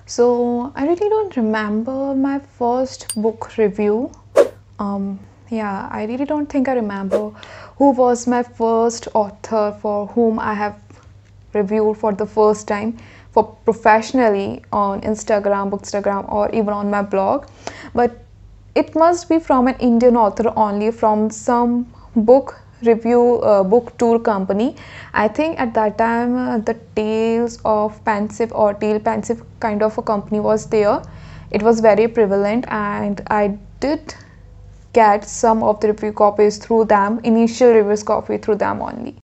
So I really don't remember my first book review. Yeah, I really don't think I remember who was my first author for whom I have reviewed for the first time for professionally on Instagram, Bookstagram, or even on my blog. But it must be from an Indian author only, from some book review book tour company. I think at that time the Tales of Pensive or Tale Pensive kind of a company was there. It was very prevalent, and I did get some of the review copies through them, initial reviews copy through them only.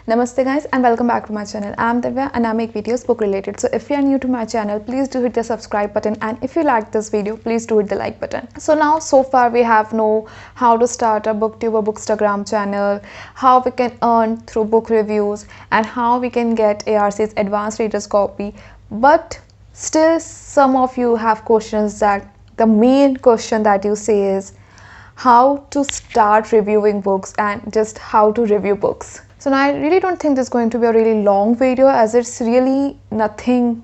Namaste guys, and welcome back to my channel. I am Divya and I make videos book related. So if you are new to my channel, please do hit the subscribe button, and if you like this video, please do hit the like button. So far we have know how to start a Booktube or Bookstagram channel, how we can earn through book reviews, and how we can get ARC's advanced readers copy. But still some of you have questions, that the main question that you say is how to start reviewing books and just how to review books. So now I really don't think this is going to be a really long video, as it's really nothing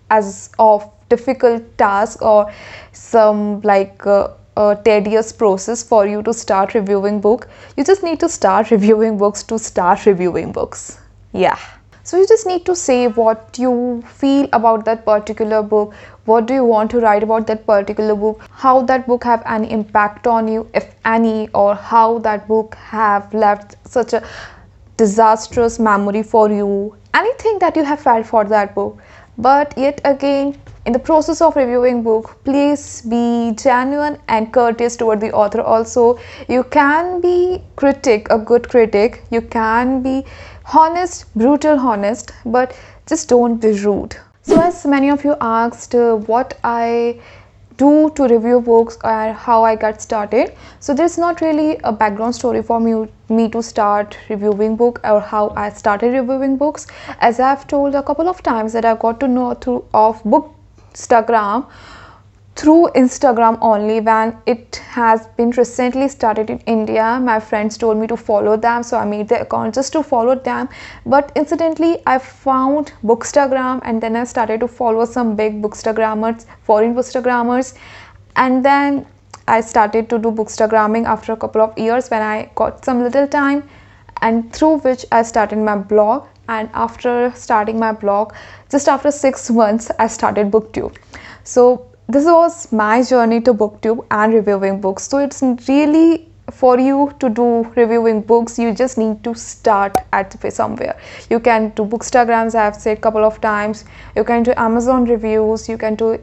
as of difficult task or some like a tedious process for you to start reviewing book. You just need to start reviewing books to start reviewing books. Yeah. So you just need to say what you feel about that particular book, what do you want to write about that particular book, how that book have an impact on you, if any, or how that book have left such a disastrous memory for you, anything that you have felt for that book. But yet again, in the process of reviewing book, please be genuine and courteous toward the author also. You can be a good critic, you can be honest, brutal honest, but just don't be rude. So as many of you asked what I do to review books or how I got started, so there's not really a background story for me to start reviewing book or how I started reviewing books. As I've told a couple of times, that I got to know of Bookstagram through Instagram only, when it has been recently started in India. My friends told me to follow them, so I made the account just to follow them. But incidentally I found Bookstagram, and then I started to follow some big Bookstagrammers, foreign Bookstagrammers, and then I started to do Bookstagramming after a couple of years when I got some little time, and through which I started my blog. And after starting my blog, just after 6 months, I started Booktube. So this was my journey to Booktube and reviewing books. So it's really, for you to do reviewing books, you just need to start at somewhere. You can do Bookstagrams, I have said a couple of times, you can do Amazon reviews, you can do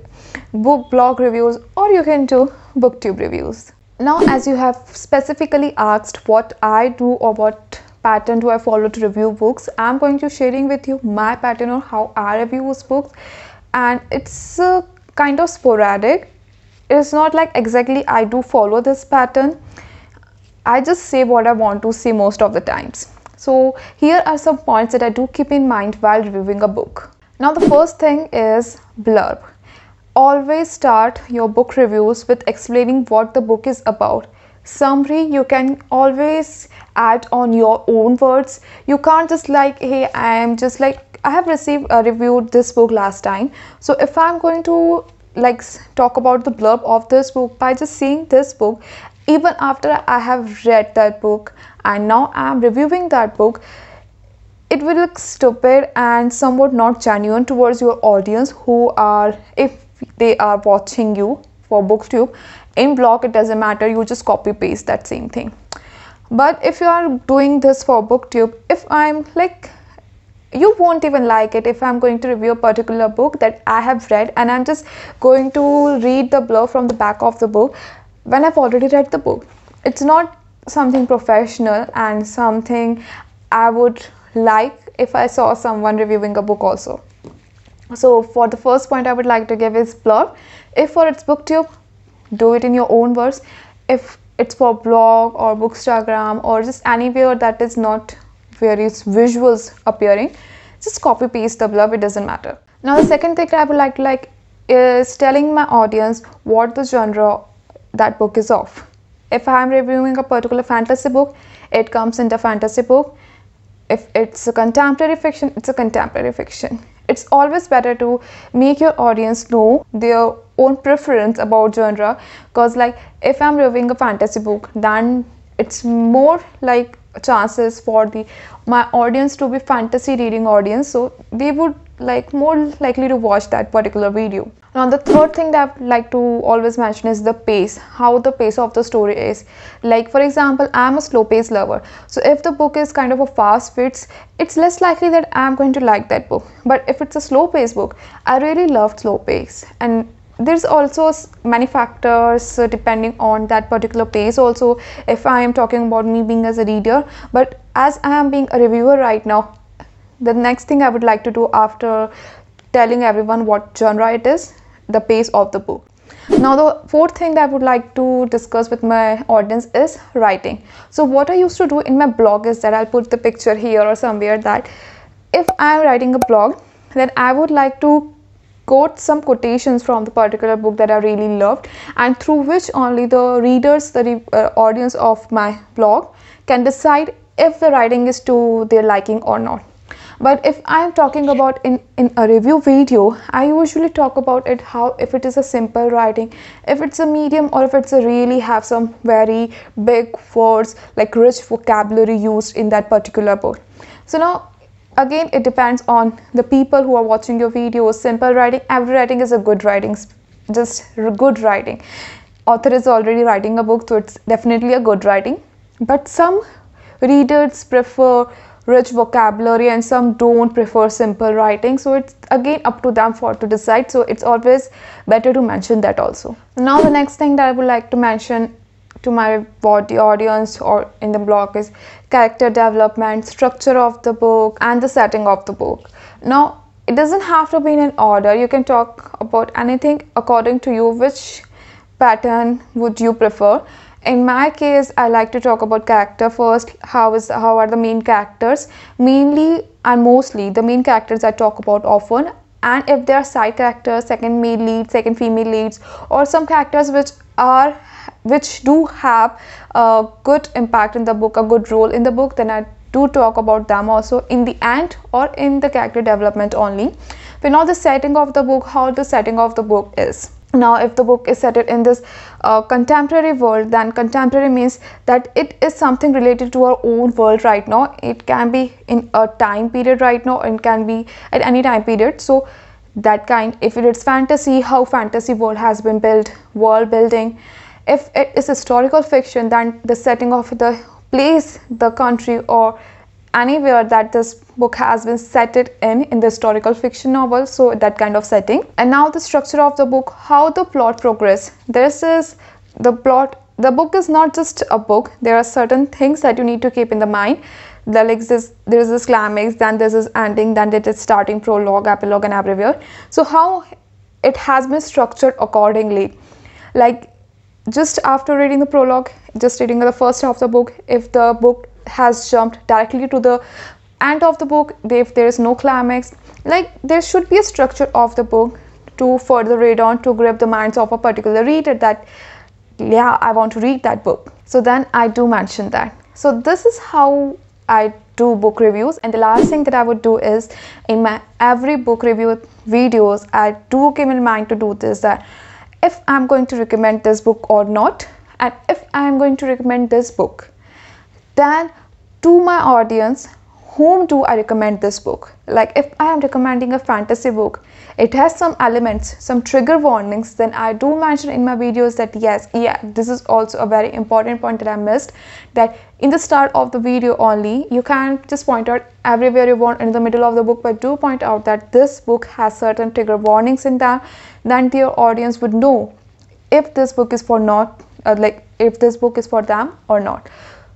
book blog reviews, or you can do Booktube reviews. Now, as you have specifically asked what I do or what pattern do I follow to review books, I'm going to sharing with you my pattern on how I review books, and it's kind of sporadic. It's not like exactly I do follow this pattern. I just say what I want to say most of the times. So here are some points that I do keep in mind while reviewing a book. Now the first thing is blurb. Always start your book reviews with explaining what the book is about. Summary, you can always add on your own words. You can't just like, hey, I have reviewed this book last time, so if I'm going to like talk about the blurb of this book by just saying this book, even after I have read that book and now I am reviewing that book, it will look stupid and somewhat not genuine towards your audience, who are, if they are watching you for Booktube. In blog it doesn't matter, you just copy paste that same thing. But if you are doing this for Booktube, if I'm like, you won't even like it if I'm going to review a particular book that I have read and I'm just going to read the blurb from the back of the book when I've already read the book. It's not something professional and something I would like if I saw someone reviewing a book also. So for the first point I would like to give is blurb. If for it's Booktube, do it in your own words. If it's for blog or Bookstagram or just anywhere that is not various visuals appearing, just copy paste the blurb, it doesn't matter. Now the second thing I would like to is telling my audience what the genre that book is of. if I am reviewing a particular fantasy book, it comes in the fantasy book. If it's a contemporary fiction, it's a contemporary fiction. It's always better to make your audience know their own preference about genre, because like if I'm reviewing a fantasy book, then it's more like chances for my audience to be fantasy reading audience, so they would like more likely to watch that particular video. Now the third thing that I would like to always mention is the pace, how the pace of the story is. Like for example, I'm a slow pace lover, so if the book is kind of a fast pace, it's less likely that I'm going to like that book. But if it's a slow pace book, I really love slow pace, and there's also many factors depending on that particular pace also, if I am talking about me being as a reader. But as I am being a reviewer right now, the next thing I would like to do after telling everyone what genre it is, the pace of the book. Now the fourth thing that I would like to discuss with my audience is writing. So what I used to do in my blog is that I'll put the picture here or somewhere, that if I am writing a blog, then I would like to quote some quotations from the particular book that I really loved, and through which only the readers, the audience of my blog can decide if the writing is to their liking or not. But if I am talking about in a review video, I usually talk about it how if it is a simple writing, if it's a medium, or if it's a really have some very big words like rich vocabulary used in that particular book. So now again, it depends on the people who are watching your videos. Simple writing, every writing is a good writing, just good writing. Author is already writing a book, so it's definitely a good writing. But some readers prefer rich vocabulary and some don't prefer simple writing, so it's again up to them to decide. So it's always better to mention that also. Now the next thing that I would like to mention to my audience or in the blog is character development, structure of the book, and the setting of the book. Now it doesn't have to be in an order. You can talk about anything according to you, which pattern would you prefer. In my case, I like to talk about character first. How are the main characters? Mainly and mostly the main characters I talk about often, and if they are side characters, second male lead, second female leads, or some characters which do have a good impact in the book, a good role in the book, then I do talk about them also in the end or in the character development only. But now the setting of the book, how the setting of the book is. Now if the book is set in this contemporary world, then contemporary means that it is something related to our own world right now. It can be in a time period right now, and can be at any time period. So that kind, if it is fantasy, how fantasy world has been built, world building. If it is historical fiction, then the setting of the place, the country, or anywhere that this book has been set it in the historical fiction novel, so that kind of setting. And now the structure of the book, how the plot progress. This is the plot. The book is not just a book. There are certain things that you need to keep in the mind. There is this climax, then there is ending, then it is starting, prologue, epilogue, and everywhere. So how it has been structured accordingly. Like just after reading the prologue, just reading the first half of the book, if the book has jumped directly to the end of the book, if there is no climax, like there should be a structure of the book to further read on, to grab the minds of a particular reader that yeah, I want to read that book. So then I do mention that. So this is how I do book reviews. And the last thing that I would do is in my every book review videos, I do keep in mind to do this, that if I'm going to recommend this book or not, and if I'm going to recommend this book, then to my audience, whom do I recommend this book? Like if I am recommending a fantasy book, it has some elements, some trigger warnings, then I do mention in my videos that yes, this is also a very important point that I missed, that in the start of the video only, you can't just point out everywhere you want in the middle of the book, but do point out that this book has certain trigger warnings in them, then your audience would know if this book is for if this book is for them or not.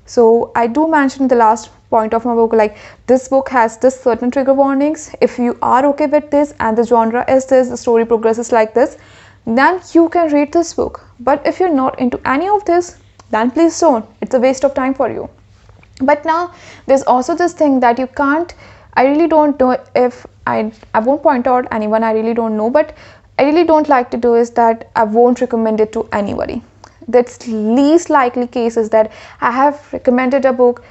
So I do mention the last point of my book, like this book has this certain trigger warnings. If you are okay with this and the genre is this, the story progresses like this, then you can read this book. But if you're not into any of this, then please don't. It's a waste of time for you. But now there's also this thing that you can't, I really don't know if I won't point out anyone I really don't know, but I really don't like to do is that I won't recommend it to anybody. that's least likely case is that I have recommended a book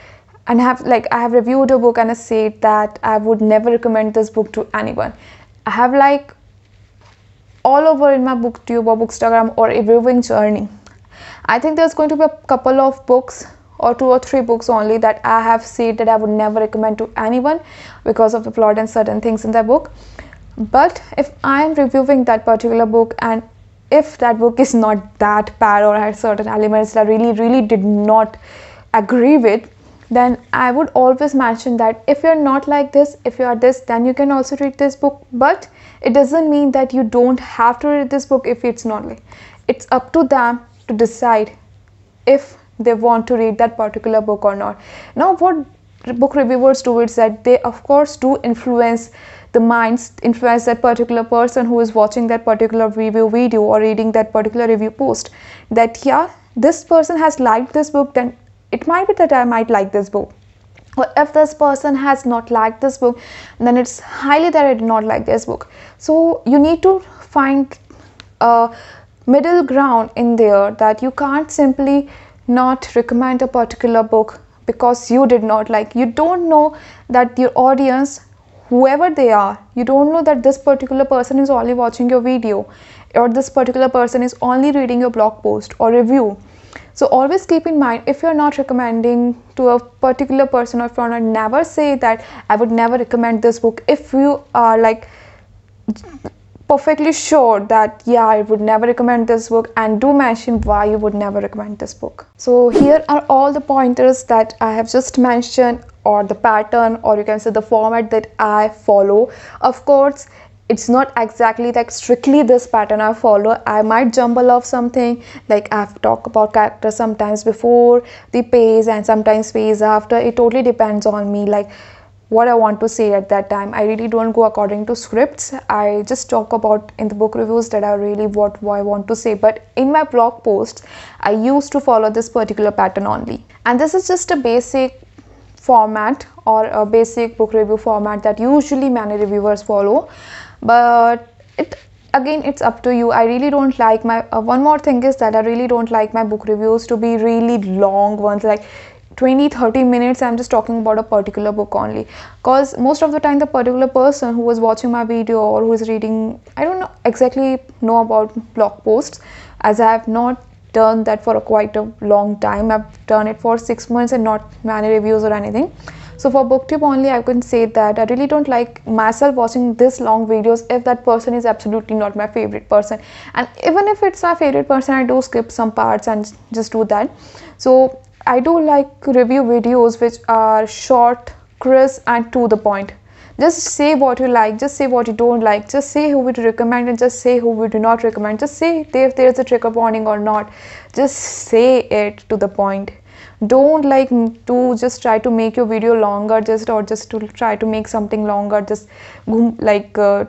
and I have reviewed a book and I said that I would never recommend this book to anyone. I have like all over in my booktube or bookstagram or a reviewing journey, I think there's going to be a couple of books or 2 or 3 books only that I have said that I would never recommend to anyone because of the plot and certain things in the book. But if I am reviewing that particular book and if that book is not that bad or has certain elements that I really did not agree with, then I would always mention that if you're not like this, if you are this, then you can also read this book. But it doesn't mean that you don't have to read this book if it's not like. It's up to them to decide if they want to read that particular book or not. Now what book reviewers do is that they of course do influence the minds, influence that particular person who is watching that particular review video or reading that particular review post, that yeah, this person has liked this book, then it might be that I might like this book. Or if this person has not liked this book, then it's highly that I did not like this book. So you need to find a middle ground in there, that you can't simply not recommend a particular book because you did not like. You don't know that your audience, whoever they are, you don't know that this particular person is only watching your video or this particular person is only reading your blog post or review. So always keep in mind, if you're not recommending to a particular person, or if you're not, never say that I would never recommend this book. If you are like perfectly sure that yeah, I would never recommend this book, and do mention why you would never recommend this book. So here are all the pointers that I have just mentioned, or the pattern, or you can say the format that I follow. Of course, it's not exactly like strictly this pattern I follow. I might jumble off something, like I've talked about characters sometimes before the page and sometimes page after. It totally depends on me, like what I want to say at that time. I really don't go according to scripts. I just talk about in the book reviews that I really what I want to say. But in my blog posts, I used to follow this particular pattern only. And this is just a basic format or a basic book review format that usually many reviewers follow. But it's up to you. I really don't like my one more thing is that I really don't like my book reviews to be really long ones, like 20-30 minutes. I'm just talking about a particular book only, because most of the time the particular person who is watching my video or who is reading, I don't know exactly know about blog posts, as I have not done that for quite a long time. I've done it for 6 months and not many reviews or anything. So for booktube only, I can say that I really don't like myself watching this long videos if that person is absolutely not my favorite person. And even if it's my favorite person, I do skip some parts and just do that. So I do like review videos which are short, crisp and to the point. Just say what you like, just say what you don't like, just say who would recommend and just say who would not recommend. Just say if there's a trigger warning or not. Just say it to the point. Don't like to just try to make your video longer or just to try to make something longer, just like go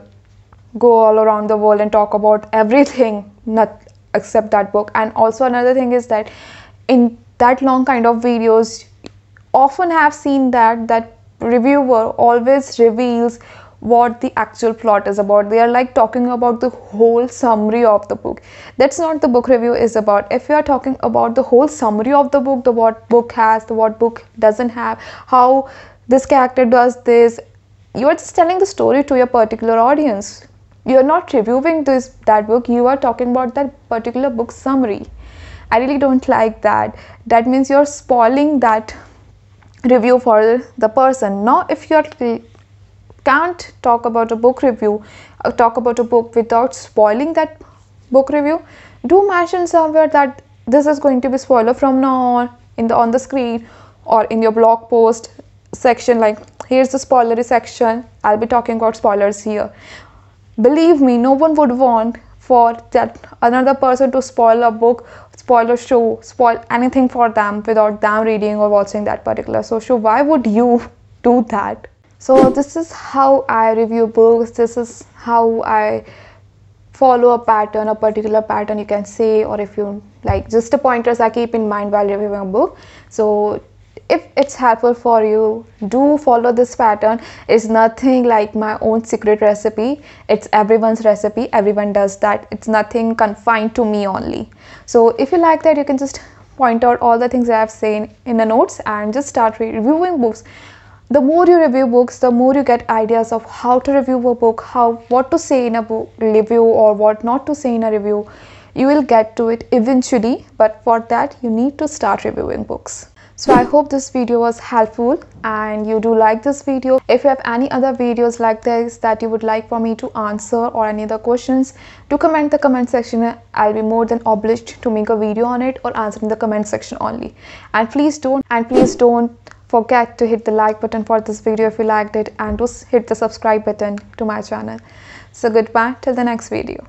all around the world and talk about everything not except that book. And also another thing is that in that long kind of videos, often have seen that reviewer always reveals what the actual plot is about. They are like talking about the whole summary of the book. That's not the book review is about. If you are talking about the whole summary of the book, the what book has, the what book doesn't have, how this character does this, you are just telling the story to your particular audience. You are not reviewing that book, you are talking about that particular book summary. I really don't like that. That means you're spoiling that review for the person. Now if you're can't talk about a book review, talk about a book without spoiling that book review, do mention somewhere that this is going to be spoiler from now on on the screen or in your blog post section, like here's the spoilery section, I'll be talking about spoilers here. Believe me, no one would want for that another person to spoil a book, spoil a show, spoil anything for them without them reading or watching that particular show. Why would you do that? So this is how I review books. This is how I follow a pattern, a particular pattern you can say, or if you like just the pointers I keep in mind while reviewing a book. So if it's helpful for you, do follow this pattern. It's nothing like my own secret recipe. It's everyone's recipe. Everyone does that. It's nothing confined to me only. So if you like that, you can just point out all the things I have said in the notes and just start reviewing books. The more you review books, the more you get ideas of how to review a book, what to say in a book review or what not to say in a review. You will get to it eventually, but for that you need to start reviewing books. So I hope this video was helpful and you do like this video. If you have any other videos like this that you would like for me to answer or any other questions, do comment the comment section. I'll be more than obliged to make a video on it or answer in the comment section only. And please don't forget to hit the like button for this video if you liked it, and to hit the subscribe button to my channel. So goodbye till the next video.